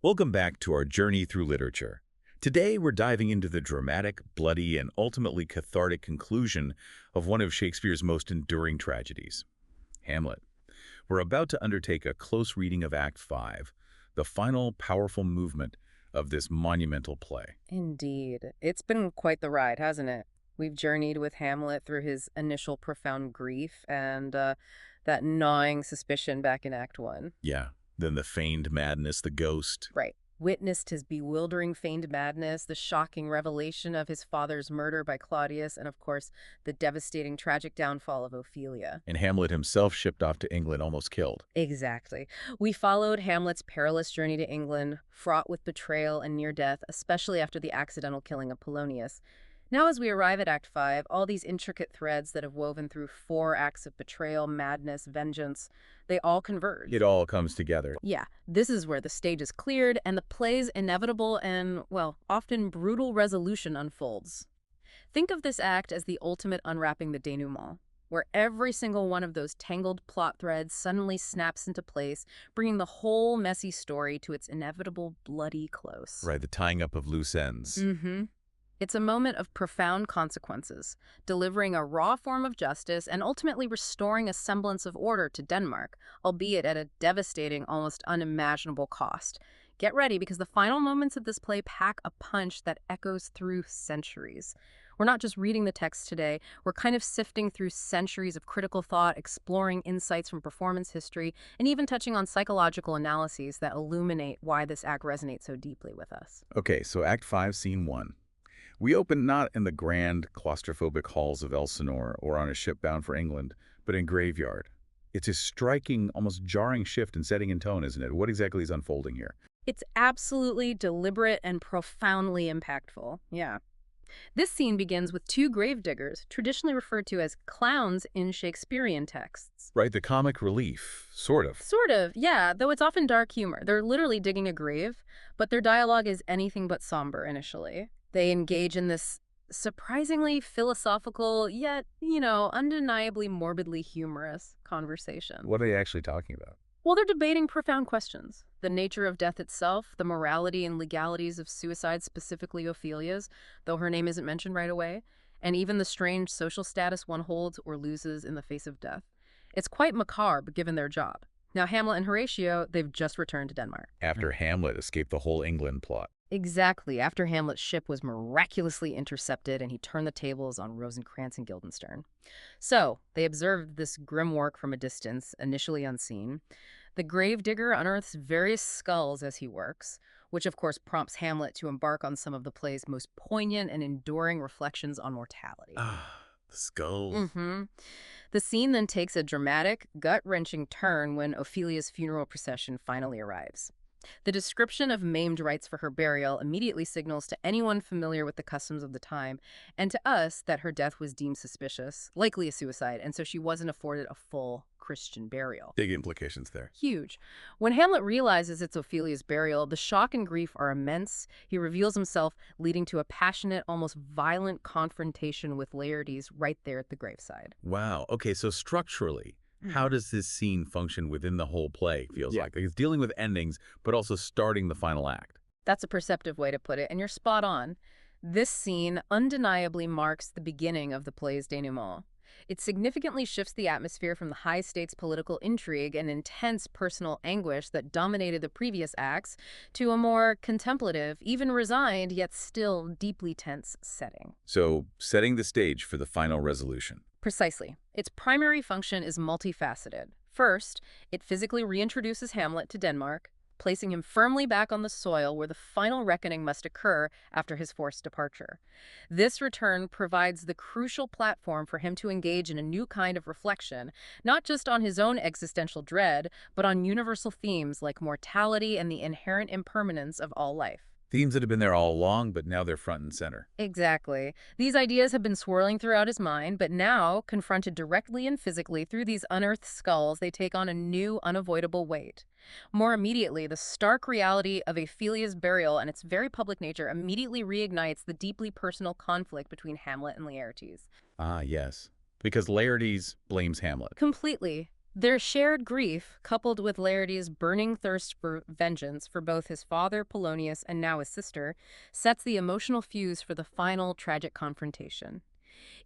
Welcome back to our journey through literature. Today, we're diving into the dramatic, bloody, and ultimately cathartic conclusion of one of Shakespeare's most enduring tragedies, Hamlet. We're about to undertake a close reading of Act 5, the final powerful movement of this monumental play. Indeed. It's been quite the ride, hasn't it? We've journeyed with Hamlet through his initial profound grief and that gnawing suspicion back in Act 1. Yeah, then the feigned madness, the ghost. Right. Witnessed his bewildering feigned madness, the shocking revelation of his father's murder by Claudius, and of course, the devastating tragic downfall of Ophelia. And Hamlet himself shipped off to England almost killed. Exactly. We followed Hamlet's perilous journey to England, fraught with betrayal and near death, especially after the accidental killing of Polonius. Now, as we arrive at Act 5, all these intricate threads that have woven through 4 acts of betrayal, madness, vengeance, they all converge. It all comes together. Yeah, this is where the stage is cleared and the play's inevitable and, well, often brutal resolution unfolds. Think of this act as the ultimate unwrapping the denouement, where every single one of those tangled plot threads suddenly snaps into place, bringing the whole messy story to its inevitable bloody close. Right, the tying up of loose ends. Mm-hmm. It's a moment of profound consequences, delivering a raw form of justice and ultimately restoring a semblance of order to Denmark, albeit at a devastating, almost unimaginable cost. Get ready, because the final moments of this play pack a punch that echoes through centuries. We're not just reading the text today, we're kind of sifting through centuries of critical thought, exploring insights from performance history, and even touching on psychological analyses that illuminate why this act resonates so deeply with us. Okay, so Act 5, Scene 1. We open not in the grand, claustrophobic halls of Elsinore or on a ship bound for England, but in Graveyard. It's a striking, almost jarring shift in setting and tone, isn't it? What exactly is unfolding here? It's absolutely deliberate and profoundly impactful. Yeah. This scene begins with 2 gravediggers, traditionally referred to as clowns in Shakespearean texts. Right, the comic relief, sort of. Sort of, yeah, though it's often dark humor. They're literally digging a grave, but their dialogue is anything but somber initially. They engage in this surprisingly philosophical, yet, undeniably morbidly humorous conversation. What are they actually talking about? Well, they're debating profound questions. The nature of death itself, the morality and legalities of suicide, specifically Ophelia's, though her name isn't mentioned right away, and even the strange social status one holds or loses in the face of death. It's quite macabre given their job. Now, Hamlet and Horatio, they've just returned to Denmark. After Hamlet escaped the whole England plot. Exactly, after Hamlet's ship was miraculously intercepted and he turned the tables on Rosencrantz and Guildenstern. So, they observed this grim work from a distance, initially unseen. The gravedigger unearths various skulls as he works, which of course prompts Hamlet to embark on some of the play's most poignant and enduring reflections on mortality. Ah, the skulls. Mm-hmm. The scene then takes a dramatic, gut-wrenching turn when Ophelia's funeral procession finally arrives. The description of maimed rites for her burial immediately signals to anyone familiar with the customs of the time, and to us that her death was deemed suspicious, likely a suicide, and so she wasn't afforded a full Christian burial. Big implications there. Huge. When Hamlet realizes it's Ophelia's burial, the shock and grief are immense. He reveals himself, leading to a passionate, almost violent confrontation with Laertes right there at the graveside. Wow. Okay, so structurally, how does this scene function within the whole play, feels like? It's dealing with endings, but also starting the final act. That's a perceptive way to put it, and you're spot on. This scene undeniably marks the beginning of the play's denouement. It significantly shifts the atmosphere from the high-stakes political intrigue and intense personal anguish that dominated the previous acts to a more contemplative, even resigned, yet still deeply tense setting. So, setting the stage for the final resolution. Precisely. Its primary function is multifaceted. First, it physically reintroduces Hamlet to Denmark, placing him firmly back on the soil where the final reckoning must occur after his forced departure. This return provides the crucial platform for him to engage in a new kind of reflection, not just on his own existential dread, but on universal themes like mortality and the inherent impermanence of all life. Themes that have been there all along, but now they're front and center. Exactly. These ideas have been swirling throughout his mind, but now, confronted directly and physically through these unearthed skulls, they take on a new, unavoidable weight. More immediately, the stark reality of Ophelia's burial and its very public nature immediately reignites the deeply personal conflict between Hamlet and Laertes. Ah, yes. Because Laertes blames Hamlet. Completely. Their shared grief, coupled with Laertes' burning thirst for vengeance for both his father, Polonius, and now his sister, sets the emotional fuse for the final tragic confrontation.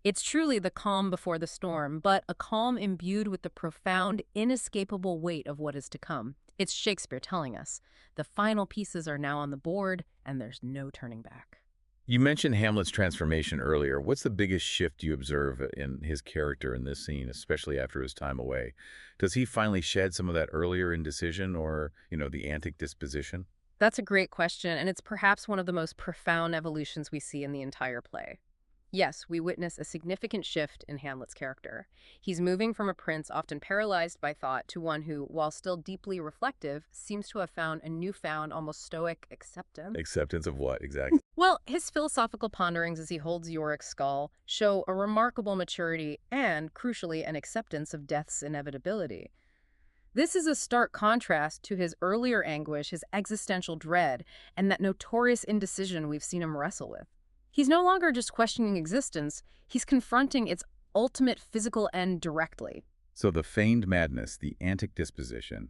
It's truly the calm before the storm, but a calm imbued with the profound, inescapable weight of what is to come. It's Shakespeare telling us the final pieces are now on the board, and there's no turning back. You mentioned Hamlet's transformation earlier. What's the biggest shift you observe in his character in this scene, especially after his time away? Does he finally shed some of that earlier indecision or, the antic disposition? That's a great question, and it's perhaps one of the most profound evolutions we see in the entire play. Yes, we witness a significant shift in Hamlet's character. He's moving from a prince often paralyzed by thought to one who, while still deeply reflective, seems to have found a newfound, almost stoic acceptance. Acceptance of what, exactly? Well, his philosophical ponderings as he holds Yorick's skull show a remarkable maturity and, crucially, an acceptance of death's inevitability. This is a stark contrast to his earlier anguish, his existential dread, and that notorious indecision we've seen him wrestle with. He's no longer just questioning existence, he's confronting its ultimate physical end directly. So the feigned madness, the antic disposition,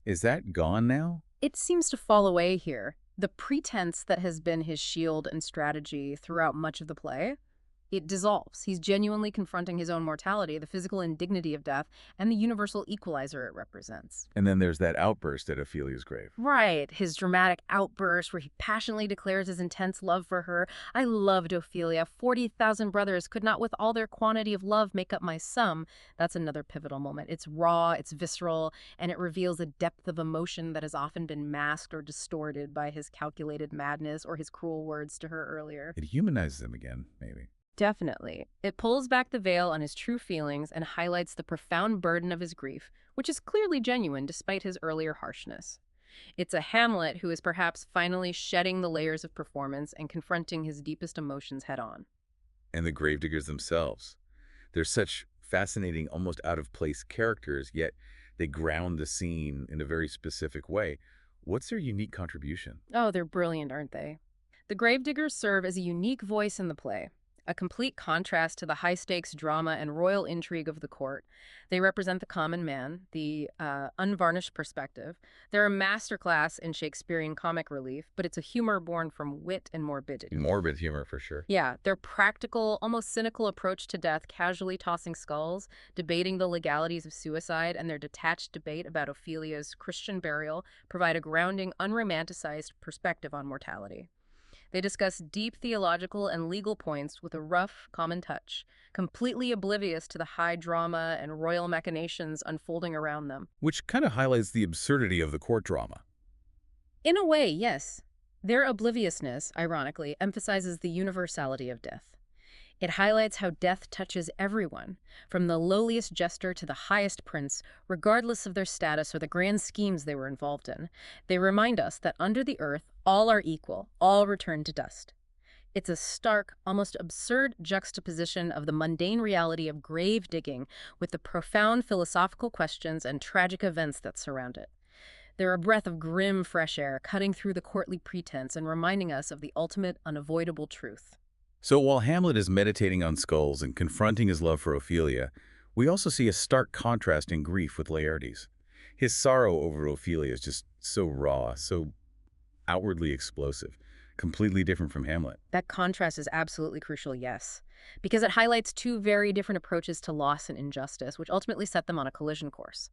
is that gone now? It seems to fall away here. The pretense that has been his shield and strategy throughout much of the play, it dissolves. He's genuinely confronting his own mortality, the physical indignity of death, and the universal equalizer it represents. And then there's that outburst at Ophelia's grave. Right, his dramatic outburst where he passionately declares his intense love for her. I loved Ophelia. 40,000 brothers could not with all their quantity of love make up my sum. That's another pivotal moment. It's raw, it's visceral, and it reveals a depth of emotion that has often been masked or distorted by his calculated madness or his cruel words to her earlier. It humanizes him again, maybe. Definitely. It pulls back the veil on his true feelings and highlights the profound burden of his grief, which is clearly genuine despite his earlier harshness. It's a Hamlet who is perhaps finally shedding the layers of performance and confronting his deepest emotions head-on. And the gravediggers themselves. They're such fascinating, almost out-of-place characters, yet they ground the scene in a very specific way. What's their unique contribution? Oh, they're brilliant, aren't they? The gravediggers serve as a unique voice in the play, a complete contrast to the high-stakes drama and royal intrigue of the court. They represent the common man, the unvarnished perspective. They're a masterclass in Shakespearean comic relief, but it's a humor born from wit and morbidity. Morbid humor, for sure. Yeah, their practical, almost cynical approach to death, casually tossing skulls, debating the legalities of suicide, and their detached debate about Ophelia's Christian burial provide a grounding, unromanticized perspective on mortality. They discuss deep theological and legal points with a rough, common touch, completely oblivious to the high drama and royal machinations unfolding around them. Which kind of highlights the absurdity of the court drama. In a way, yes. Their obliviousness, ironically, emphasizes the universality of death. It highlights how death touches everyone, from the lowliest jester to the highest prince, regardless of their status or the grand schemes they were involved in. They remind us that under the earth, all are equal, all return to dust. It's a stark, almost absurd juxtaposition of the mundane reality of grave digging with the profound philosophical questions and tragic events that surround it. They're a breath of grim, fresh air, cutting through the courtly pretense and reminding us of the ultimate, unavoidable truth. So while Hamlet is meditating on skulls and confronting his love for Ophelia, we also see a stark contrast in grief with Laertes. His sorrow over Ophelia is just so raw, so outwardly explosive, completely different from Hamlet. That contrast is absolutely crucial, yes, because it highlights two very different approaches to loss and injustice, which ultimately set them on a collision course.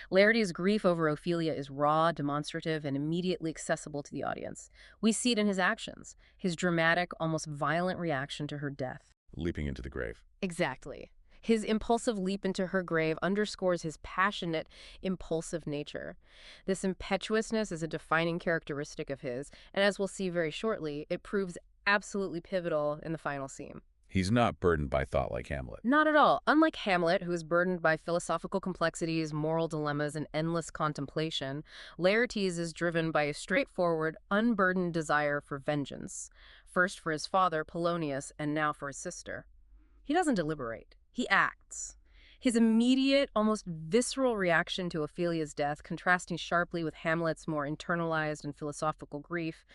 Laertes' grief over Ophelia is raw, demonstrative, and immediately accessible to the audience. We see it in his actions, his dramatic, almost violent reaction to her death. Leaping into the grave. Exactly. His impulsive leap into her grave underscores his passionate, impulsive nature. This impetuousness is a defining characteristic of his, and as we'll see very shortly, it proves absolutely pivotal in the final scene. He's not burdened by thought like Hamlet. Not at all. Unlike Hamlet, who is burdened by philosophical complexities, moral dilemmas, and endless contemplation, Laertes is driven by a straightforward, unburdened desire for vengeance, first for his father, Polonius, and now for his sister. He doesn't deliberate. He acts. His immediate, almost visceral reaction to Ophelia's death, contrasting sharply with Hamlet's more internalized and philosophical grief,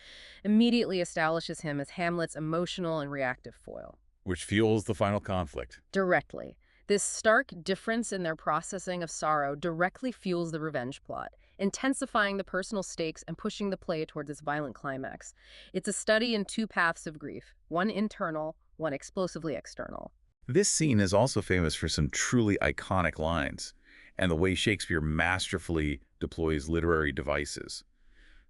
immediately establishes him as Hamlet's emotional and reactive foil. Which fuels the final conflict. Directly. This stark difference in their processing of sorrow directly fuels the revenge plot, intensifying the personal stakes and pushing the play towards its violent climax. It's a study in two paths of grief, one internal, one explosively external. This scene is also famous for some truly iconic lines, and the way Shakespeare masterfully deploys literary devices.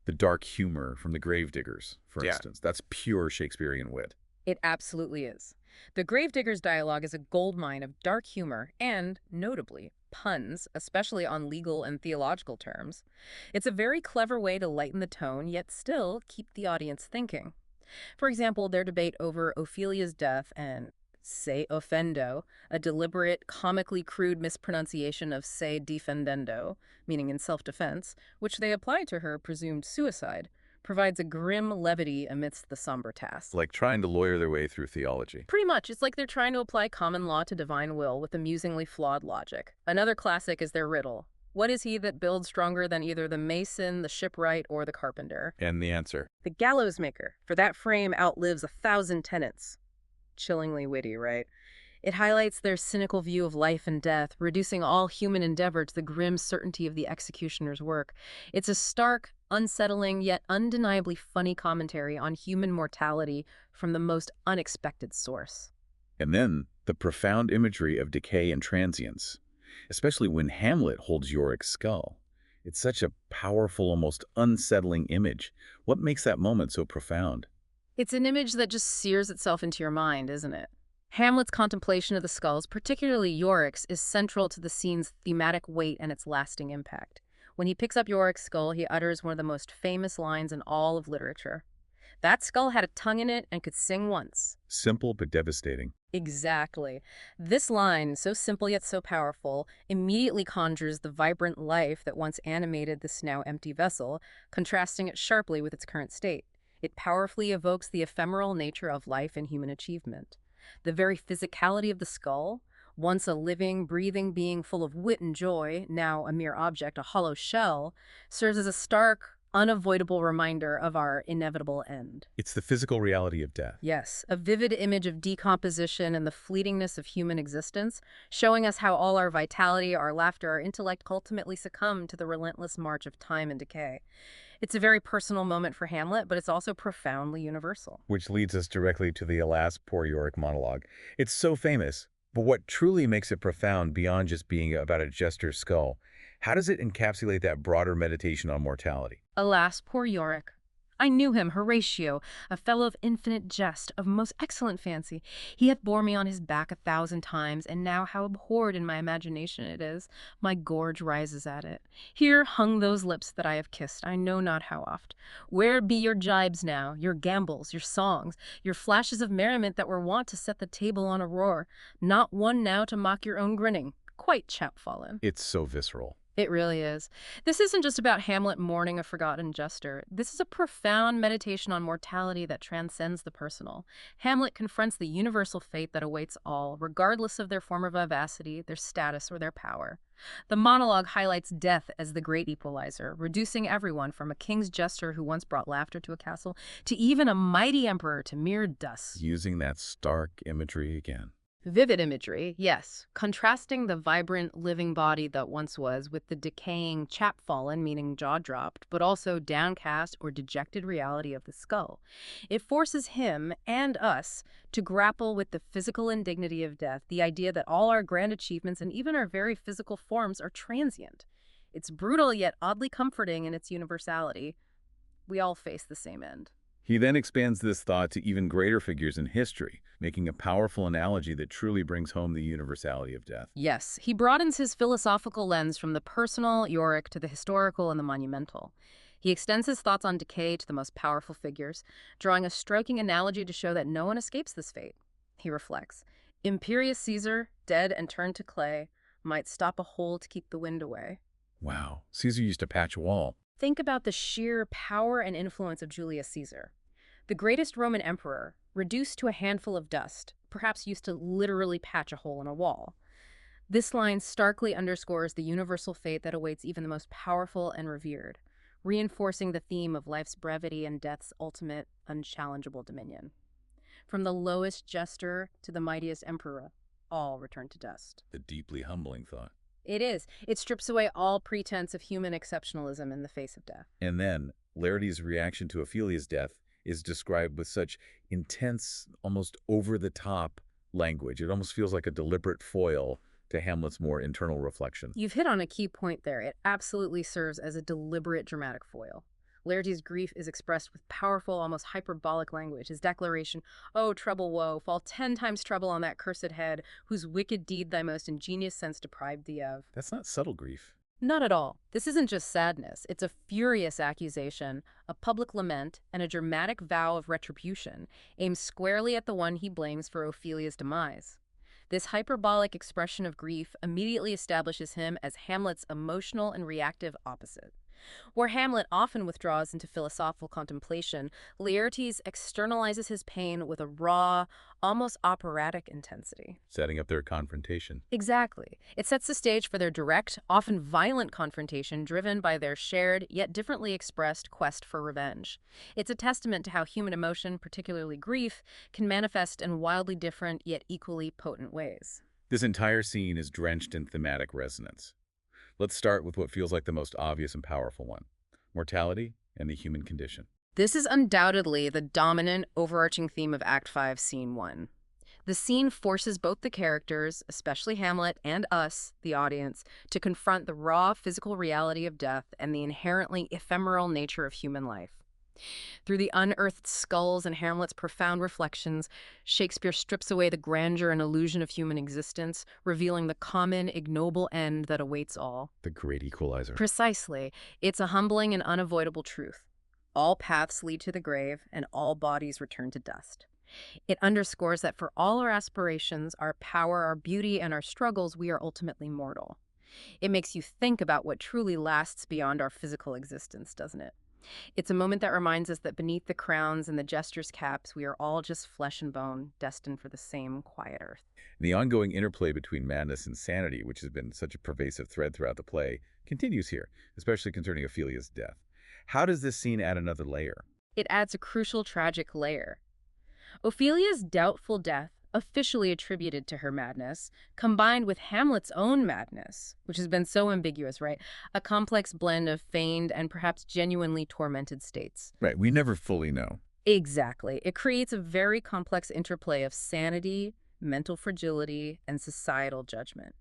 The dark humor from the gravediggers, for Yeah. instance. That's pure Shakespearean wit. It absolutely is. The Gravedigger's dialogue is a goldmine of dark humor and, notably, puns, especially on legal and theological terms. It's a very clever way to lighten the tone, yet still keep the audience thinking. For example, their debate over Ophelia's death and se offendo, a deliberate, comically crude mispronunciation of se defendendo, meaning in self-defense, which they apply to her presumed suicide, provides a grim levity amidst the somber task. Like trying to lawyer their way through theology. Pretty much, it's like they're trying to apply common law to divine will with amusingly flawed logic. Another classic is their riddle. What is he that builds stronger than either the mason, the shipwright, or the carpenter? And the answer. The gallows maker, for that frame outlives 1,000 tenants. Chillingly witty, right? It highlights their cynical view of life and death, reducing all human endeavor to the grim certainty of the executioner's work. It's a stark, unsettling, yet undeniably funny commentary on human mortality from the most unexpected source. And then the profound imagery of decay and transience, especially when Hamlet holds Yorick's skull. It's such a powerful, almost unsettling image. What makes that moment so profound? It's an image that just sears itself into your mind, isn't it? Hamlet's contemplation of the skulls, particularly Yorick's, is central to the scene's thematic weight and its lasting impact. When he picks up Yorick's skull, he utters one of the most famous lines in all of literature. That skull had a tongue in it and could sing once. Simple but devastating. Exactly. This line, so simple yet so powerful, immediately conjures the vibrant life that once animated this now empty vessel, contrasting it sharply with its current state. It powerfully evokes the ephemeral nature of life and human achievement. The very physicality of the skull, once a living, breathing being full of wit and joy, now a mere object, a hollow shell, serves as a stark, unavoidable reminder of our inevitable end. It's the physical reality of death. Yes, a vivid image of decomposition and the fleetingness of human existence, showing us how all our vitality, our laughter, our intellect ultimately succumb to the relentless march of time and decay. It's a very personal moment for Hamlet, but it's also profoundly universal. Which leads us directly to the Alas, Poor Yorick monologue. It's so famous, but what truly makes it profound beyond just being about a jester's skull, how does it encapsulate that broader meditation on mortality? Alas, poor Yorick. I knew him, Horatio, a fellow of infinite jest, of most excellent fancy. He hath bore me on his back 1,000 times, and now how abhorred in my imagination it is. My gorge rises at it. Here hung those lips that I have kissed, I know not how oft. Where be your jibes now, your gambols, your songs, your flashes of merriment that were wont to set the table on a roar? Not one now to mock your own grinning. Quite chapfallen. It's so visceral. It really is. This isn't just about Hamlet mourning a forgotten jester. This is a profound meditation on mortality that transcends the personal. Hamlet confronts the universal fate that awaits all, regardless of their former vivacity, their status, or their power. The monologue highlights death as the great equalizer, reducing everyone from a king's jester who once brought laughter to a castle to even a mighty emperor to mere dust. Using that stark imagery again. Vivid imagery, yes, contrasting the vibrant, living body that once was with the decaying, chapfallen, meaning jaw-dropped, but also downcast or dejected reality of the skull. It forces him and us to grapple with the physical indignity of death, the idea that all our grand achievements and even our very physical forms are transient. It's brutal yet oddly comforting in its universality. We all face the same end. He then expands this thought to even greater figures in history, making a powerful analogy that truly brings home the universality of death. Yes, he broadens his philosophical lens from the personal, Yorick, to the historical and the monumental. He extends his thoughts on decay to the most powerful figures, drawing a striking analogy to show that no one escapes this fate. He reflects, "Imperious Caesar, dead and turned to clay, might stop a hole to keep the wind away." Wow, Caesar used to patch a wall. Think about the sheer power and influence of Julius Caesar. The greatest Roman emperor, reduced to a handful of dust, perhaps used to literally patch a hole in a wall. This line starkly underscores the universal fate that awaits even the most powerful and revered, reinforcing the theme of life's brevity and death's ultimate, unchallengeable dominion. From the lowest jester to the mightiest emperor, all return to dust. A deeply humbling thought. It is. It strips away all pretense of human exceptionalism in the face of death. And then, Laertes' reaction to Ophelia's death is described with such intense, almost over-the-top language. It almost feels like a deliberate foil to Hamlet's more internal reflection. You've hit on a key point there. It absolutely serves as a deliberate dramatic foil. Laertes' grief is expressed with powerful, almost hyperbolic language. His declaration, "Oh, trouble, woe, fall 10 times trouble on that cursed head, whose wicked deed thy most ingenious sense deprived thee of." That's not subtle grief. Not at all. This isn't just sadness. It's a furious accusation, a public lament, and a dramatic vow of retribution, aimed squarely at the one he blames for Ophelia's demise. This hyperbolic expression of grief immediately establishes him as Hamlet's emotional and reactive opposite. Where Hamlet often withdraws into philosophical contemplation, Laertes externalizes his pain with a raw, almost operatic intensity. Setting up their confrontation. Exactly. It sets the stage for their direct, often violent confrontation driven by their shared, yet differently expressed quest for revenge. It's a testament to how human emotion, particularly grief, can manifest in wildly different yet equally potent ways. This entire scene is drenched in thematic resonance. Let's start with what feels like the most obvious and powerful one: mortality and the human condition. This is undoubtedly the dominant, overarching theme of Act 5, Scene 1. The scene forces both the characters, especially Hamlet, and us, the audience, to confront the raw physical reality of death and the inherently ephemeral nature of human life. Through the unearthed skulls and Hamlet's profound reflections, Shakespeare strips away the grandeur and illusion of human existence, revealing the common, ignoble end that awaits all. The great equalizer. Precisely. It's a humbling and unavoidable truth. All paths lead to the grave, and all bodies return to dust. It underscores that for all our aspirations, our power, our beauty, and our struggles, we are ultimately mortal. It makes you think about what truly lasts beyond our physical existence, doesn't it? It's a moment that reminds us that beneath the crowns and the jester's caps, we are all just flesh and bone, destined for the same quiet earth. The ongoing interplay between madness and sanity, which has been such a pervasive thread throughout the play, continues here, especially concerning Ophelia's death. How does this scene add another layer? It adds a crucial tragic layer. Ophelia's doubtful death, officially attributed to her madness, combined with Hamlet's own madness, which has been so ambiguous, right? A complex blend of feigned and perhaps genuinely tormented states. Right, we never fully know. Exactly. It creates a very complex interplay of sanity, mental fragility, and societal judgment.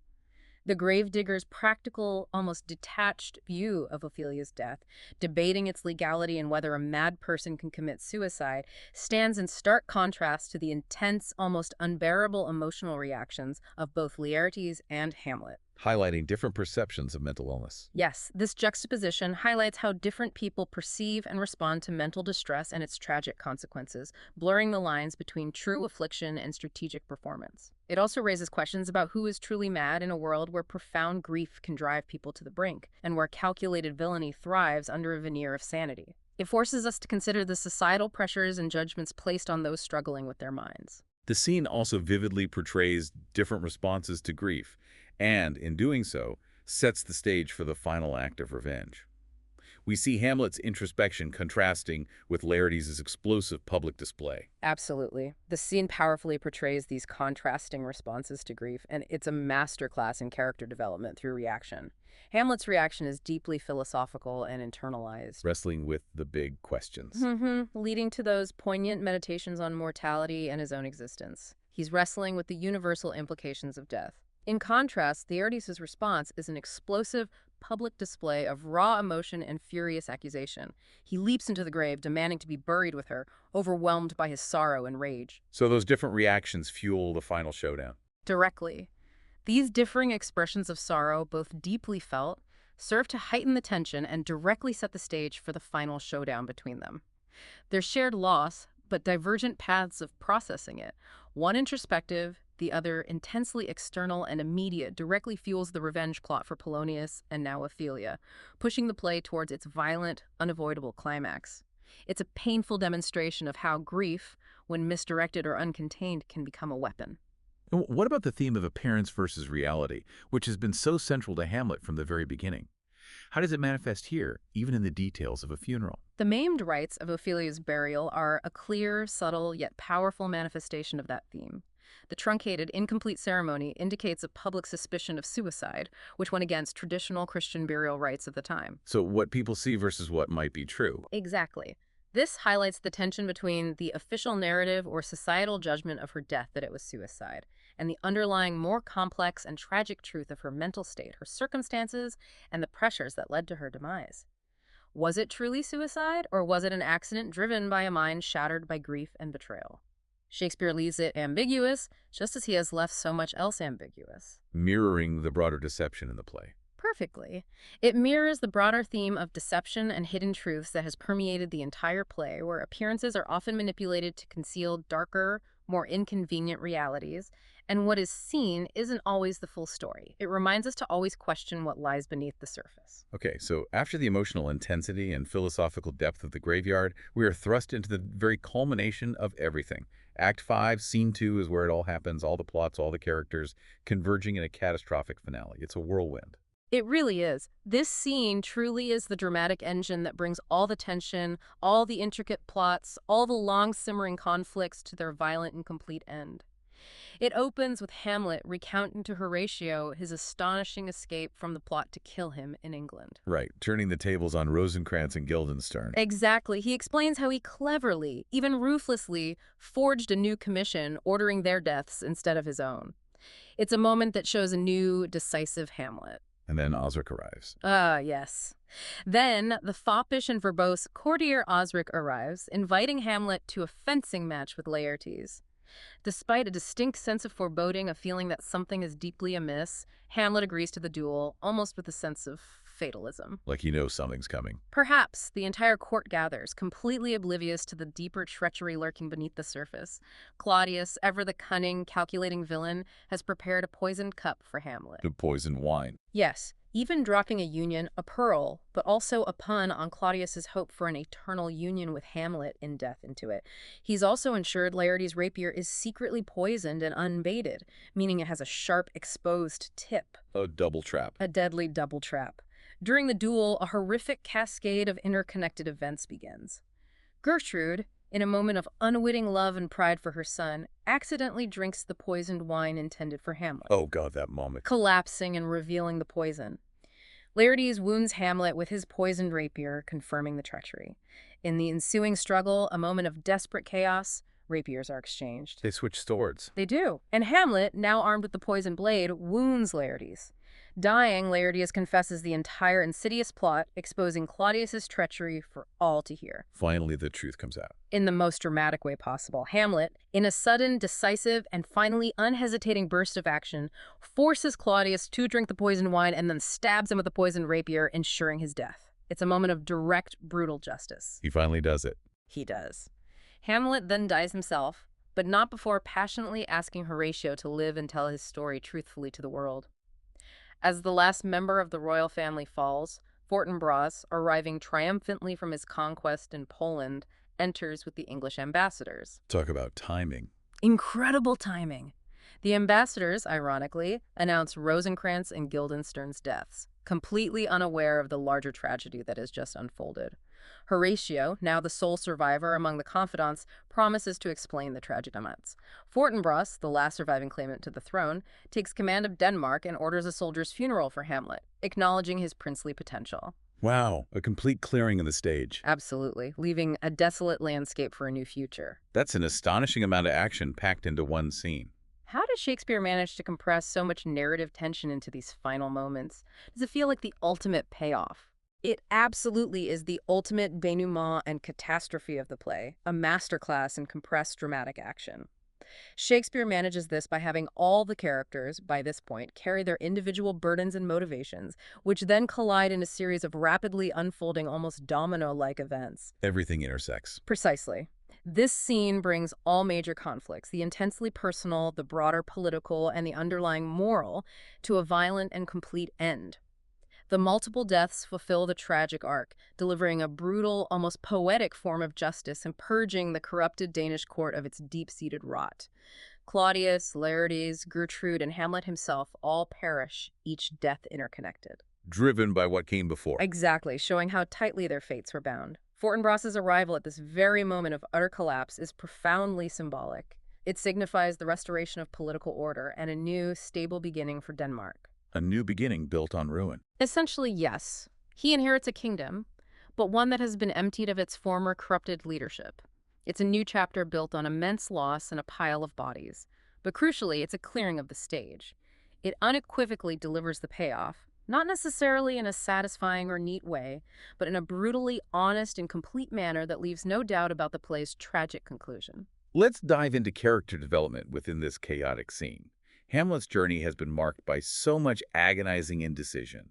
The gravedigger's practical, almost detached view of Ophelia's death, debating its legality and whether a mad person can commit suicide, stands in stark contrast to the intense, almost unbearable emotional reactions of both Laertes and Hamlet. Highlighting different perceptions of mental illness. Yes, this juxtaposition highlights how different people perceive and respond to mental distress and its tragic consequences, blurring the lines between true affliction and strategic performance. It also raises questions about who is truly mad in a world where profound grief can drive people to the brink, and where calculated villainy thrives under a veneer of sanity. It forces us to consider the societal pressures and judgments placed on those struggling with their minds. The scene also vividly portrays different responses to grief, and, in doing so, sets the stage for the final act of revenge. We see Hamlet's introspection contrasting with Laertes' explosive public display. Absolutely. The scene powerfully portrays these contrasting responses to grief, and it's a masterclass in character development through reaction. Hamlet's reaction is deeply philosophical and internalized, Wrestling with the big questions. leading to those poignant meditations on mortality and his own existence. He's wrestling with the universal implications of death. In contrast, Laertes' response is an explosive, public display of raw emotion and furious accusation. He leaps into the grave, demanding to be buried with her, overwhelmed by his sorrow and rage. So those different reactions fuel the final showdown. Directly. These differing expressions of sorrow, both deeply felt, serve to heighten the tension and directly set the stage for the final showdown between them. Their shared loss, but divergent paths of processing it, one introspective, the other intensely external and immediate, directly fuels the revenge plot for Polonius and now Ophelia, pushing the play towards its violent, unavoidable climax. It's a painful demonstration of how grief, when misdirected or uncontained, can become a weapon. And what about the theme of appearance versus reality, which has been so central to Hamlet from the very beginning? How does it manifest here, even in the details of a funeral? The maimed rites of Ophelia's burial are a clear, subtle, yet powerful manifestation of that theme. The truncated, incomplete ceremony indicates a public suspicion of suicide, which went against traditional Christian burial rites of the time. So what people see versus what might be true. Exactly. This highlights the tension between the official narrative or societal judgment of her death that it was suicide, and the underlying more complex and tragic truth of her mental state, her circumstances, and the pressures that led to her demise. Was it truly suicide, or was it an accident driven by a mind shattered by grief and betrayal? Shakespeare leaves it ambiguous, just as he has left so much else ambiguous. Mirroring the broader deception in the play. Perfectly. It mirrors the broader theme of deception and hidden truths that has permeated the entire play, where appearances are often manipulated to conceal darker, more inconvenient realities, and what is seen isn't always the full story. It reminds us to always question what lies beneath the surface. Okay, so after the emotional intensity and philosophical depth of the graveyard, we are thrust into the very culmination of everything. Act 5, Scene 2 is where it all happens, all the plots, all the characters, converging in a catastrophic finale. It's a whirlwind. It really is. This scene truly is the dramatic engine that brings all the tension, all the intricate plots, all the long simmering conflicts to their violent and complete end. It opens with Hamlet recounting to Horatio his astonishing escape from the plot to kill him in England. Right, turning the tables on Rosencrantz and Guildenstern. Exactly. He explains how he cleverly, even ruthlessly, forged a new commission, ordering their deaths instead of his own. It's a moment that shows a new, decisive Hamlet. And then Osric arrives. Yes. Then, the foppish and verbose courtier Osric arrives, inviting Hamlet to a fencing match with Laertes. Despite a distinct sense of foreboding, a feeling that something is deeply amiss, Hamlet agrees to the duel, almost with a sense of fatalism. Like he knows something's coming. Perhaps the entire court gathers, completely oblivious to the deeper treachery lurking beneath the surface. Claudius, ever the cunning, calculating villain, has prepared a poisoned cup for Hamlet. The poisoned wine. Yes, even dropping a union, a pearl, but also a pun on Claudius's hope for an eternal union with Hamlet in death into it. He's also ensured Laertes' rapier is secretly poisoned and unbaited, meaning it has a sharp, exposed tip. A double trap. A deadly double trap. During the duel, a horrific cascade of interconnected events begins. Gertrude, in a moment of unwitting love and pride for her son, accidentally drinks the poisoned wine intended for Hamlet. Oh God, that moment. Collapsing and revealing the poison. Laertes wounds Hamlet with his poisoned rapier, confirming the treachery. In the ensuing struggle, a moment of desperate chaos, rapiers are exchanged. They switch swords. They do. And Hamlet, now armed with the poisoned blade, wounds Laertes. Dying, Laertes confesses the entire insidious plot, exposing Claudius's treachery for all to hear. Finally, the truth comes out. In the most dramatic way possible, Hamlet, in a sudden, decisive, and finally unhesitating burst of action, forces Claudius to drink the poisoned wine and then stabs him with the poisoned rapier, ensuring his death. It's a moment of direct, brutal justice. He finally does it. He does. Hamlet then dies himself, but not before passionately asking Horatio to live and tell his story truthfully to the world. As the last member of the royal family falls, Fortinbras, arriving triumphantly from his conquest in Poland, enters with the English ambassadors. Talk about timing. Incredible timing. The ambassadors, ironically, announce Rosencrantz and Guildenstern's deaths, completely unaware of the larger tragedy that has just unfolded. Horatio, now the sole survivor among the confidants, promises to explain the tragic events. Fortinbras, the last surviving claimant to the throne, takes command of Denmark and orders a soldier's funeral for Hamlet, acknowledging his princely potential. Wow, a complete clearing of the stage. Absolutely, leaving a desolate landscape for a new future. That's an astonishing amount of action packed into one scene. How does Shakespeare manage to compress so much narrative tension into these final moments? Does it feel like the ultimate payoff? It absolutely is the ultimate denouement and catastrophe of the play, a masterclass in compressed dramatic action. Shakespeare manages this by having all the characters, by this point, carry their individual burdens and motivations, which then collide in a series of rapidly unfolding, almost domino-like events. Everything intersects. Precisely. This scene brings all major conflicts, the intensely personal, the broader political, and the underlying moral, to a violent and complete end. The multiple deaths fulfill the tragic arc, delivering a brutal, almost poetic form of justice and purging the corrupted Danish court of its deep-seated rot. Claudius, Laertes, Gertrude, and Hamlet himself all perish, each death interconnected. Driven by what came before. Exactly, showing how tightly their fates were bound. Fortinbras's arrival at this very moment of utter collapse is profoundly symbolic. It signifies the restoration of political order and a new, stable beginning for Denmark. A new beginning built on ruin. Essentially, yes. He inherits a kingdom, but one that has been emptied of its former corrupted leadership. It's a new chapter built on immense loss and a pile of bodies. But crucially, it's a clearing of the stage. It unequivocally delivers the payoff, not necessarily in a satisfying or neat way, but in a brutally honest and complete manner that leaves no doubt about the play's tragic conclusion. Let's dive into character development within this chaotic scene. Hamlet's journey has been marked by so much agonizing indecision.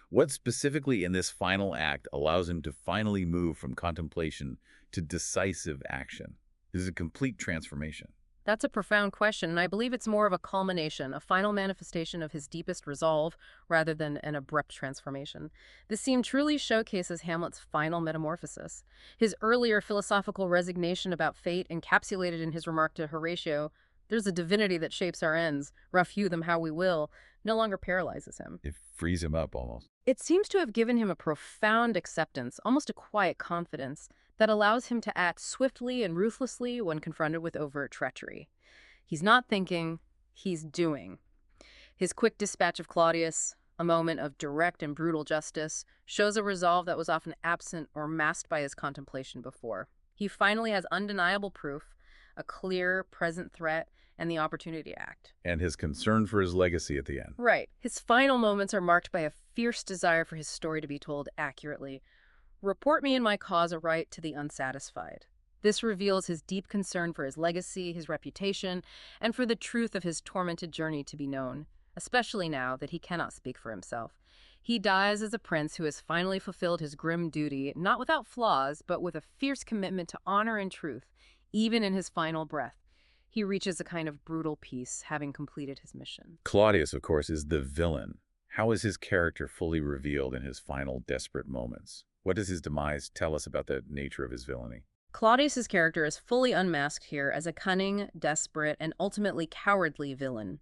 What specifically in this final act allows him to finally move from contemplation to decisive action? This is a complete transformation. That's a profound question, and I believe it's more of a culmination, a final manifestation of his deepest resolve, rather than an abrupt transformation. This scene truly showcases Hamlet's final metamorphosis. His earlier philosophical resignation about fate, encapsulated in his remark to Horatio, "There's a divinity that shapes our ends, rough hew them how we will," no longer paralyzes him. It frees him up almost. It seems to have given him a profound acceptance, almost a quiet confidence, that allows him to act swiftly and ruthlessly when confronted with overt treachery. He's not thinking, he's doing. His quick dispatch of Claudius, a moment of direct and brutal justice, shows a resolve that was often absent or masked by his contemplation before. He finally has undeniable proof, a clear, present threat, and the opportunity to act. And his concern for his legacy at the end. Right. His final moments are marked by a fierce desire for his story to be told accurately. "Report me and my cause aright to the unsatisfied." This reveals his deep concern for his legacy, his reputation, and for the truth of his tormented journey to be known, especially now that he cannot speak for himself. He dies as a prince who has finally fulfilled his grim duty, not without flaws, but with a fierce commitment to honor and truth, even in his final breath. He reaches a kind of brutal peace, having completed his mission. Claudius, of course, is the villain. How is his character fully revealed in his final desperate moments? What does his demise tell us about the nature of his villainy? Claudius's character is fully unmasked here as a cunning, desperate, and ultimately cowardly villain.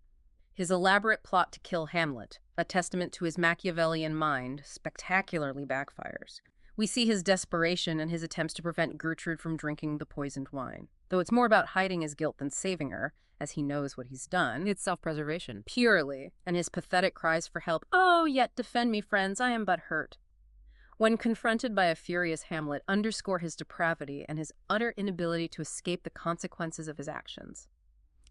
His elaborate plot to kill Hamlet, a testament to his Machiavellian mind, spectacularly backfires. We see his desperation and his attempts to prevent Gertrude from drinking the poisoned wine. Though it's more about hiding his guilt than saving her, as he knows what he's done, it's self-preservation, purely, and his pathetic cries for help, "Oh, yet defend me, friends, I am but hurt," when confronted by a furious Hamlet, underscore his depravity and his utter inability to escape the consequences of his actions.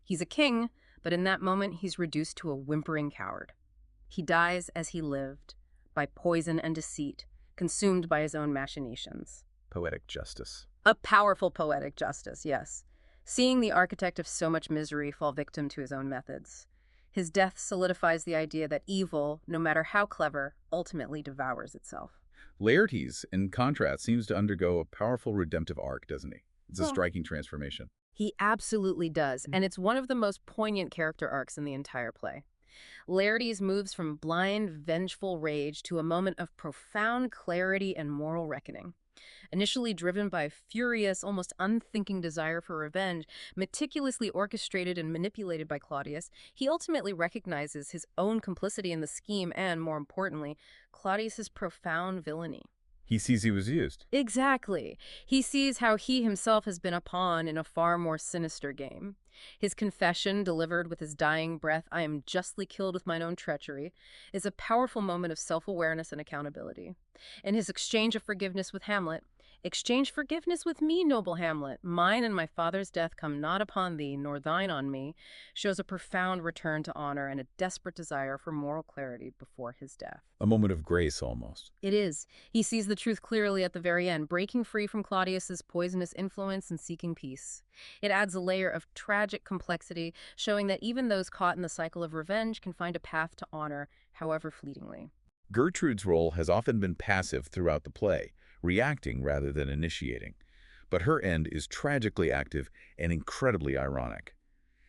He's a king, but in that moment he's reduced to a whimpering coward. He dies as he lived, by poison and deceit, consumed by his own machinations. Poetic justice. A powerful poetic justice, yes. Seeing the architect of so much misery fall victim to his own methods. His death solidifies the idea that evil, no matter how clever, ultimately devours itself. Laertes, in contrast, seems to undergo a powerful redemptive arc, doesn't he? It's a striking transformation. He absolutely does, and it's one of the most poignant character arcs in the entire play. Laertes moves from blind, vengeful rage to a moment of profound clarity and moral reckoning. Initially driven by a furious, almost unthinking desire for revenge, meticulously orchestrated and manipulated by Claudius, he ultimately recognizes his own complicity in the scheme and, more importantly, Claudius's profound villainy. He sees he was used. Exactly. He sees how he himself has been a pawn in a far more sinister game. His confession, delivered with his dying breath, "I am justly killed with mine own treachery," is a powerful moment of self-awareness and accountability. In his exchange of forgiveness with Hamlet, "Exchange forgiveness with me, noble Hamlet. Mine and my father's death come not upon thee, nor thine on me," shows a profound return to honor and a desperate desire for moral clarity before his death. A moment of grace, almost. It is. He sees the truth clearly at the very end, breaking free from Claudius's poisonous influence and seeking peace. It adds a layer of tragic complexity, showing that even those caught in the cycle of revenge can find a path to honor, however fleetingly. Gertrude's role has often been passive throughout the play, reacting rather than initiating. But her end is tragically active and incredibly ironic.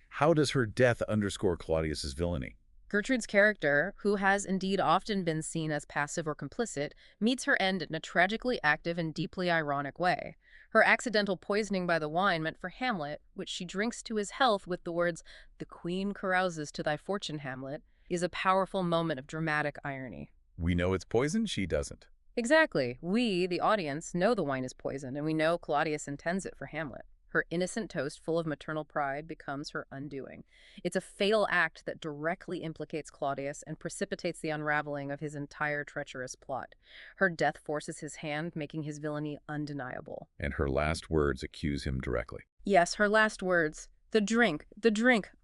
How does her death underscore Claudius's villainy? Gertrude's character, who has indeed often been seen as passive or complicit, meets her end in a tragically active and deeply ironic way. Her accidental poisoning by the wine meant for Hamlet, which she drinks to his health with the words, "The queen carouses to thy fortune, Hamlet," is a powerful moment of dramatic irony. We know it's poison, she doesn't. Exactly. We, the audience, know the wine is poisoned, and we know Claudius intends it for Hamlet. Her innocent toast, full of maternal pride, becomes her undoing. It's a fatal act that directly implicates Claudius and precipitates the unraveling of his entire treacherous plot. Her death forces his hand, making his villainy undeniable. And her last words accuse him directly. Yes, her last words. The drink,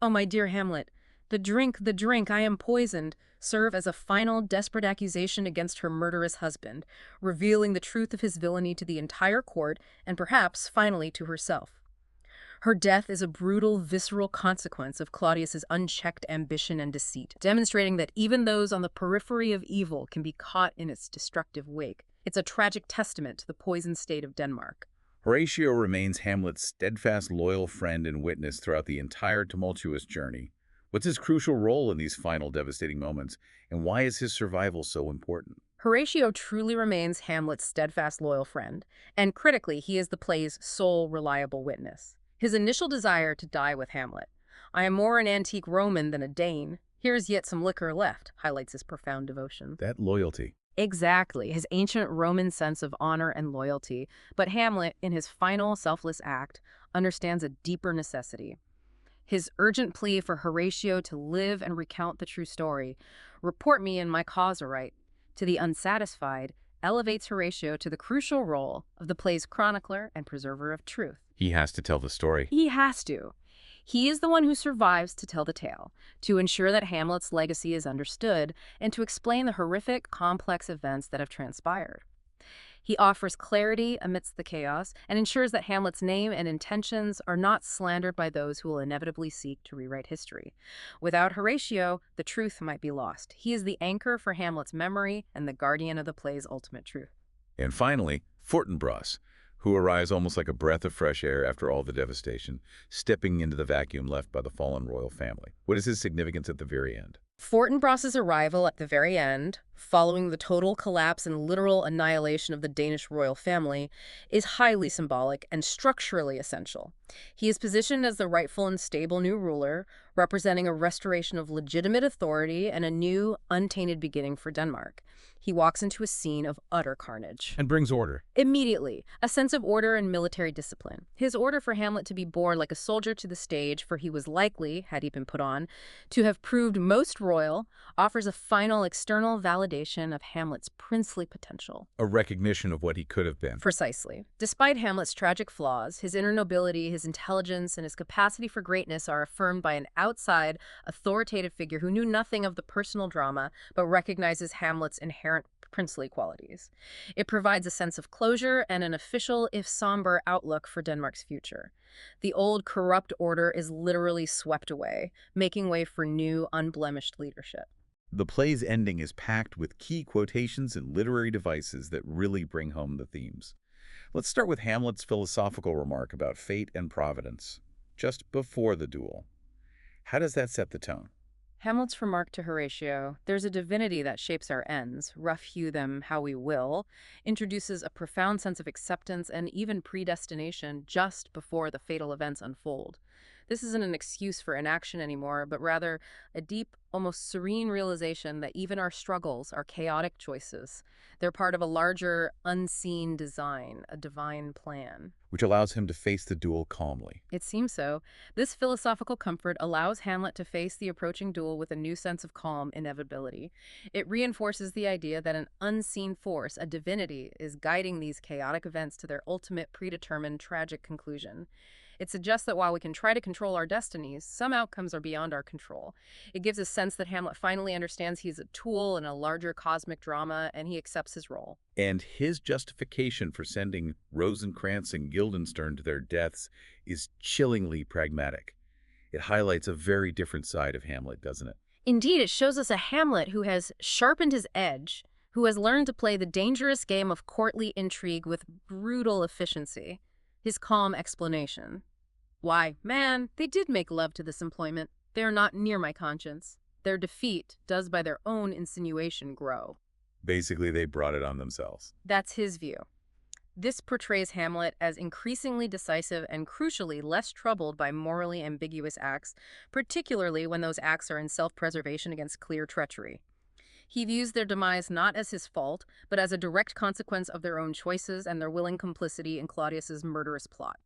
oh my dear Hamlet. The drink, I am poisoned, serve as a final desperate accusation against her murderous husband, revealing the truth of his villainy to the entire court and perhaps, finally, to herself. Her death is a brutal, visceral consequence of Claudius's unchecked ambition and deceit, demonstrating that even those on the periphery of evil can be caught in its destructive wake. It's a tragic testament to the poisoned state of Denmark. Horatio remains Hamlet's steadfast, loyal friend and witness throughout the entire tumultuous journey. What's his crucial role in these final devastating moments, and why is his survival so important? Horatio truly remains Hamlet's steadfast, loyal friend, and critically, he is the play's sole reliable witness. His initial desire to die with Hamlet, "I am more an antique Roman than a Dane. Here's yet some liquor left," highlights his profound devotion. That loyalty. Exactly, his ancient Roman sense of honor and loyalty. But Hamlet, in his final selfless act, understands a deeper necessity. His urgent plea for Horatio to live and recount the true story, "Report me and my cause aright," to the unsatisfied, elevates Horatio to the crucial role of the play's chronicler and preserver of truth. He has to tell the story. He has to. He is the one who survives to tell the tale, to ensure that Hamlet's legacy is understood, and to explain the horrific, complex events that have transpired. He offers clarity amidst the chaos and ensures that Hamlet's name and intentions are not slandered by those who will inevitably seek to rewrite history. Without Horatio, the truth might be lost. He is the anchor for Hamlet's memory and the guardian of the play's ultimate truth. And finally, Fortinbras, who arrives almost like a breath of fresh air after all the devastation, stepping into the vacuum left by the fallen royal family. What is his significance at the very end? Fortinbras's arrival at the very end, following the total collapse and literal annihilation of the Danish royal family, is highly symbolic and structurally essential. He is positioned as the rightful and stable new ruler, representing a restoration of legitimate authority and a new, untainted beginning for Denmark. He walks into a scene of utter carnage. And brings order. Immediately, a sense of order and military discipline. His order for Hamlet to be borne like a soldier to the stage, for he was likely, had he been put on, to have proved most royal, offers a final external validation of Hamlet's princely potential. A recognition of what he could have been. Precisely. Despite Hamlet's tragic flaws, his inner nobility, his intelligence, and his capacity for greatness are affirmed by an outside, authoritative figure who knew nothing of the personal drama, but recognizes Hamlet's inherent princely qualities. It provides a sense of closure and an official, if somber, outlook for Denmark's future. The old corrupt order is literally swept away, making way for new, unblemished leadership. The play's ending is packed with key quotations and literary devices that really bring home the themes. Let's start with Hamlet's philosophical remark about fate and providence, just before the duel. How does that set the tone? Hamlet's remark to Horatio, "There's a divinity that shapes our ends, rough hew them how we will," introduces a profound sense of acceptance and even predestination just before the fatal events unfold. This isn't an excuse for inaction anymore, but rather a deep, almost serene realization that even our struggles are chaotic choices. They're part of a larger, unseen design, a divine plan. Which allows him to face the duel calmly. It seems so. This philosophical comfort allows Hamlet to face the approaching duel with a new sense of calm inevitability. It reinforces the idea that an unseen force, a divinity, is guiding these chaotic events to their ultimate, predetermined, tragic conclusion. It suggests that while we can try to control our destinies, some outcomes are beyond our control. It gives a sense that Hamlet finally understands he's a tool in a larger cosmic drama, and he accepts his role. And his justification for sending Rosencrantz and Guildenstern to their deaths is chillingly pragmatic. It highlights a very different side of Hamlet, doesn't it? Indeed, it shows us a Hamlet who has sharpened his edge, who has learned to play the dangerous game of courtly intrigue with brutal efficiency. His calm explanation: "Why, man, they did make love to this employment. They are not near my conscience. Their defeat does by their own insinuation grow." Basically, they brought it on themselves. That's his view. This portrays Hamlet as increasingly decisive and, crucially, less troubled by morally ambiguous acts, particularly when those acts are in self-preservation against clear treachery. He views their demise not as his fault, but as a direct consequence of their own choices and their willing complicity in Claudius's murderous plot.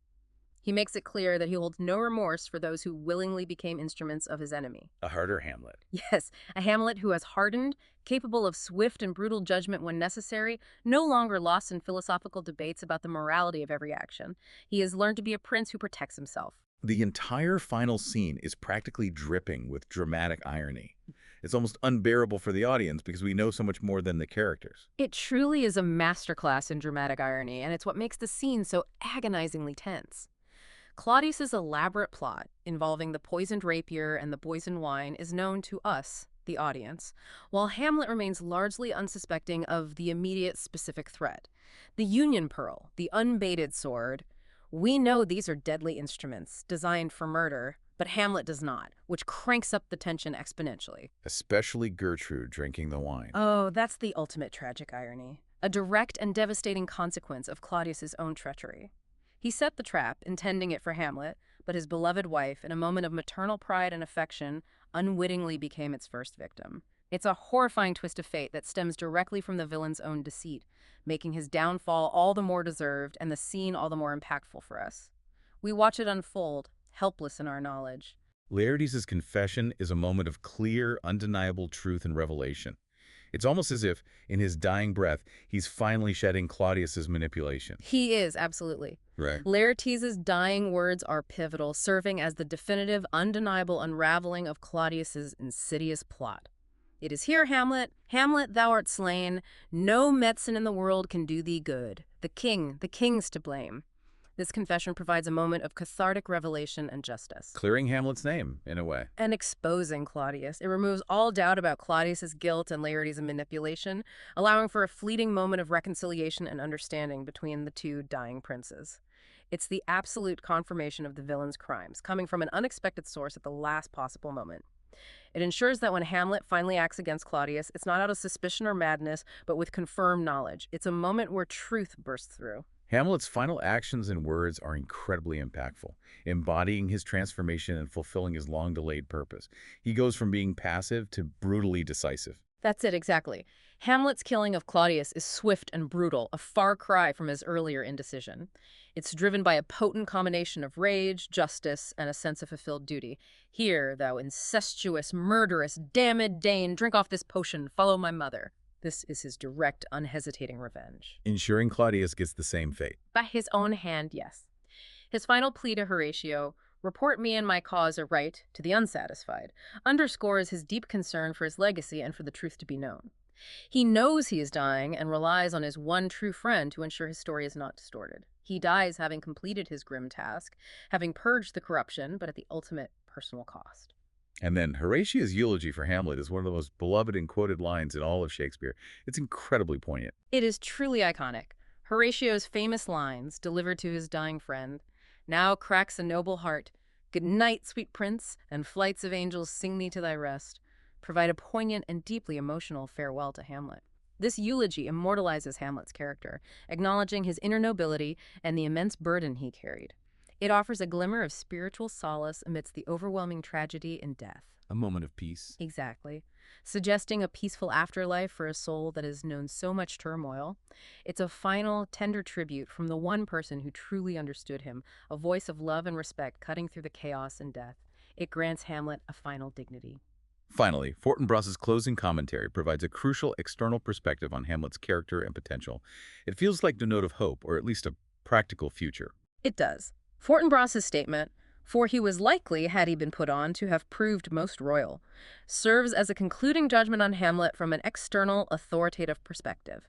He makes it clear that he holds no remorse for those who willingly became instruments of his enemy. A harder Hamlet. Yes, a Hamlet who has hardened, capable of swift and brutal judgment when necessary, no longer lost in philosophical debates about the morality of every action. He has learned to be a prince who protects himself. The entire final scene is practically dripping with dramatic irony. It's almost unbearable for the audience because we know so much more than the characters. It truly is a masterclass in dramatic irony, and it's what makes the scene so agonizingly tense. Claudius's elaborate plot, involving the poisoned rapier and the poisoned wine, is known to us, the audience, while Hamlet remains largely unsuspecting of the immediate specific threat. The Union Pearl, the unbaited sword, we know these are deadly instruments designed for murder, but Hamlet does not, which cranks up the tension exponentially. Especially Gertrude drinking the wine. Oh, that's the ultimate tragic irony. A direct and devastating consequence of Claudius's own treachery. He set the trap, intending it for Hamlet, but his beloved wife, in a moment of maternal pride and affection, unwittingly became its first victim. It's a horrifying twist of fate that stems directly from the villain's own deceit, making his downfall all the more deserved and the scene all the more impactful for us. We watch it unfold, helpless in our knowledge. Laertes' confession is a moment of clear, undeniable truth and revelation. It's almost as if, in his dying breath, he's finally shedding Claudius's manipulation. He is, absolutely. Right. Laertes' dying words are pivotal, serving as the definitive, undeniable unraveling of Claudius's insidious plot. It is here, Hamlet. Hamlet, thou art slain. No medicine in the world can do thee good. The king's to blame. This confession provides a moment of cathartic revelation and justice. Clearing Hamlet's name, in a way. And exposing Claudius. It removes all doubt about Claudius's guilt and Laertes' manipulation, allowing for a fleeting moment of reconciliation and understanding between the two dying princes. It's the absolute confirmation of the villain's crimes, coming from an unexpected source at the last possible moment. It ensures that when Hamlet finally acts against Claudius, it's not out of suspicion or madness, but with confirmed knowledge. It's a moment where truth bursts through. Hamlet's final actions and words are incredibly impactful, embodying his transformation and fulfilling his long-delayed purpose. He goes from being passive to brutally decisive. That's it, exactly. Hamlet's killing of Claudius is swift and brutal, a far cry from his earlier indecision. It's driven by a potent combination of rage, justice, and a sense of fulfilled duty. Here, thou incestuous, murderous, damned Dane, drink off this potion, follow my mother. This is his direct, unhesitating revenge. Ensuring Claudius gets the same fate. By his own hand, yes. His final plea to Horatio, report me and my cause aright to the unsatisfied, underscores his deep concern for his legacy and for the truth to be known. He knows he is dying and relies on his one true friend to ensure his story is not distorted. He dies having completed his grim task, having purged the corruption, but at the ultimate personal cost. And then Horatio's eulogy for Hamlet is one of the most beloved and quoted lines in all of Shakespeare. It's incredibly poignant. It is truly iconic. Horatio's famous lines, delivered to his dying friend, now cracks a noble heart. Good night, sweet prince, and flights of angels sing thee to thy rest, provide a poignant and deeply emotional farewell to Hamlet. This eulogy immortalizes Hamlet's character, acknowledging his inner nobility and the immense burden he carried. It offers a glimmer of spiritual solace amidst the overwhelming tragedy and death. A moment of peace. Exactly. Suggesting a peaceful afterlife for a soul that has known so much turmoil. It's a final, tender tribute from the one person who truly understood him, a voice of love and respect cutting through the chaos and death. It grants Hamlet a final dignity. Finally, Fortinbras's closing commentary provides a crucial external perspective on Hamlet's character and potential. It feels like a note of hope, or at least a practical future. It does. Fortinbras's statement, "For he was likely, had he been put on, to have proved most royal," serves as a concluding judgment on Hamlet from an external, authoritative perspective.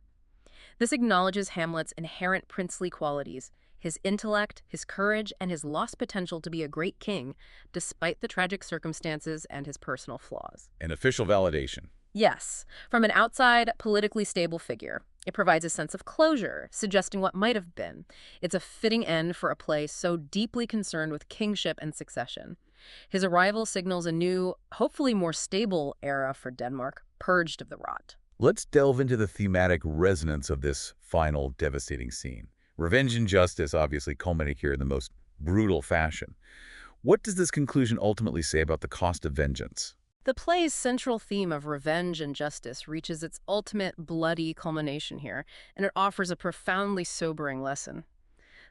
This acknowledges Hamlet's inherent princely qualities, his intellect, his courage, and his lost potential to be a great king, despite the tragic circumstances and his personal flaws. An official validation. Yes, from an outside, politically stable figure. It provides a sense of closure, suggesting what might have been. It's a fitting end for a play so deeply concerned with kingship and succession. His arrival signals a new, hopefully more stable era for Denmark, purged of the rot. Let's delve into the thematic resonance of this final devastating scene. Revenge and justice obviously culminate here in the most brutal fashion. What does this conclusion ultimately say about the cost of vengeance? The play's central theme of revenge and justice reaches its ultimate bloody culmination here, and it offers a profoundly sobering lesson.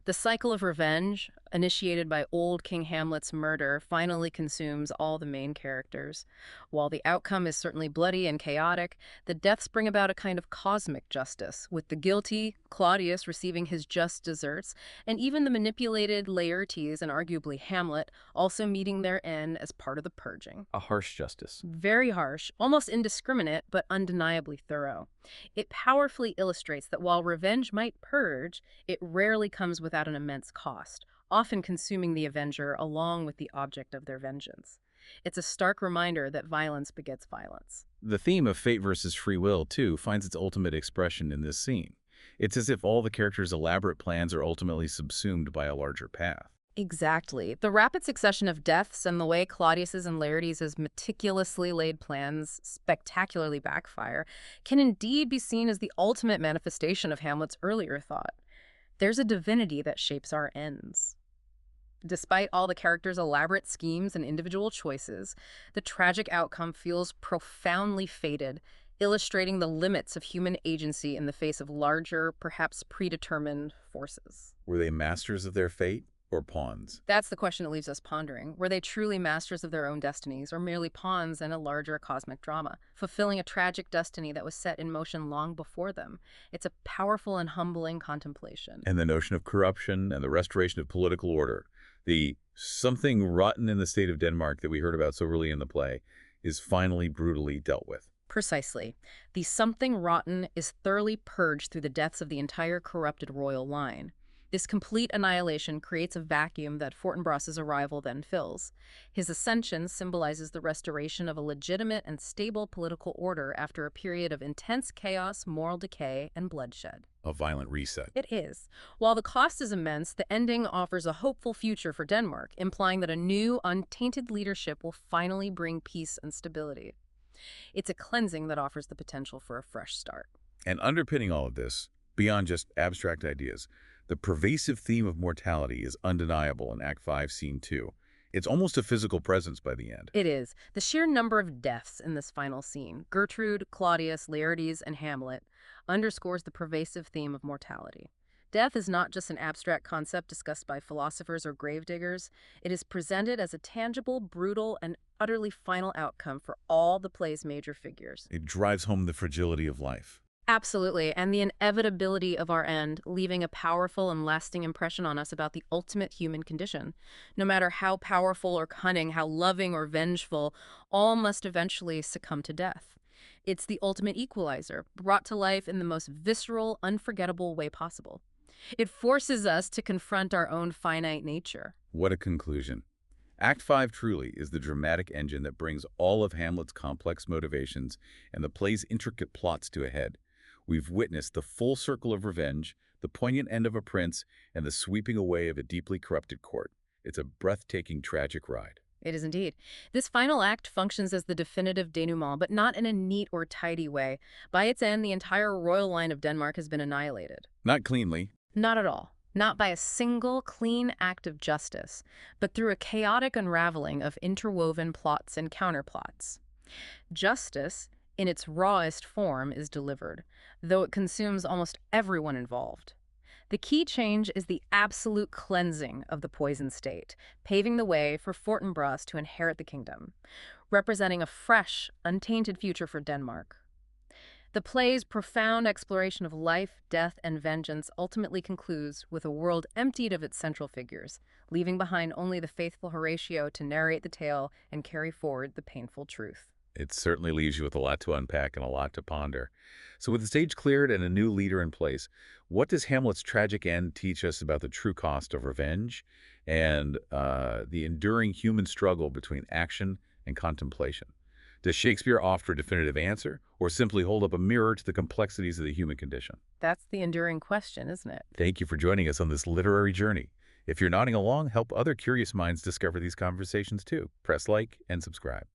The cycle of revenge, initiated by old King Hamlet's murder, finally consumes all the main characters. While the outcome is certainly bloody and chaotic, the deaths bring about a kind of cosmic justice, with the guilty, Claudius, receiving his just deserts, and even the manipulated Laertes and arguably Hamlet also meeting their end as part of the purging. A harsh justice. Very harsh, almost indiscriminate, but undeniably thorough. It powerfully illustrates that while revenge might purge, it rarely comes without an immense cost, often consuming the avenger along with the object of their vengeance. It's a stark reminder that violence begets violence. The theme of fate versus free will, too, finds its ultimate expression in this scene. It's as if all the characters' elaborate plans are ultimately subsumed by a larger path. Exactly. The rapid succession of deaths and the way Claudius's and Laertes' meticulously laid plans spectacularly backfire can indeed be seen as the ultimate manifestation of Hamlet's earlier thought. There's a divinity that shapes our ends. Despite all the characters' elaborate schemes and individual choices, the tragic outcome feels profoundly fated, illustrating the limits of human agency in the face of larger, perhaps predetermined forces. Were they masters of their fate or pawns? That's the question that leaves us pondering. Were they truly masters of their own destinies, or merely pawns in a larger cosmic drama, fulfilling a tragic destiny that was set in motion long before them? It's a powerful and humbling contemplation. And the notion of corruption and the restoration of political order, the something rotten in the state of Denmark that we heard about so early in the play, is finally brutally dealt with. Precisely. The something rotten is thoroughly purged through the deaths of the entire corrupted royal line. This complete annihilation creates a vacuum that Fortinbras's arrival then fills. His ascension symbolizes the restoration of a legitimate and stable political order after a period of intense chaos, moral decay, and bloodshed. A violent reset. It is. While the cost is immense, the ending offers a hopeful future for Denmark, implying that a new, untainted leadership will finally bring peace and stability. It's a cleansing that offers the potential for a fresh start. And underpinning all of this, beyond just abstract ideas, the pervasive theme of mortality is undeniable in Act 5, Scene 2. It's almost a physical presence by the end. It is. The sheer number of deaths in this final scene, Gertrude, Claudius, Laertes, and Hamlet, underscores the pervasive theme of mortality. Death is not just an abstract concept discussed by philosophers or gravediggers. It is presented as a tangible, brutal, and utterly final outcome for all the play's major figures. It drives home the fragility of life. Absolutely, and the inevitability of our end, leaving a powerful and lasting impression on us about the ultimate human condition. No matter how powerful or cunning, how loving or vengeful, all must eventually succumb to death. It's the ultimate equalizer, brought to life in the most visceral, unforgettable way possible. It forces us to confront our own finite nature. What a conclusion. Act 5 truly is the dramatic engine that brings all of Hamlet's complex motivations and the play's intricate plots to a head. We've witnessed the full circle of revenge, the poignant end of a prince, and the sweeping away of a deeply corrupted court. It's a breathtaking, tragic ride. It is indeed. This final act functions as the definitive denouement, but not in a neat or tidy way. By its end, the entire royal line of Denmark has been annihilated. Not cleanly. Not at all. Not by a single clean act of justice, but through a chaotic unraveling of interwoven plots and counterplots. Justice, in its rawest form, is delivered, though it consumes almost everyone involved. The key change is the absolute cleansing of the poisoned state, paving the way for Fortinbras to inherit the kingdom, representing a fresh, untainted future for Denmark. The play's profound exploration of life, death, and vengeance ultimately concludes with a world emptied of its central figures, leaving behind only the faithful Horatio to narrate the tale and carry forward the painful truth. It certainly leaves you with a lot to unpack and a lot to ponder. So with the stage cleared and a new leader in place, what does Hamlet's tragic end teach us about the true cost of revenge and the enduring human struggle between action and contemplation? Does Shakespeare offer a definitive answer or simply hold up a mirror to the complexities of the human condition? That's the enduring question, isn't it? Thank you for joining us on this literary journey. If you're nodding along, help other curious minds discover these conversations too. Press like and subscribe.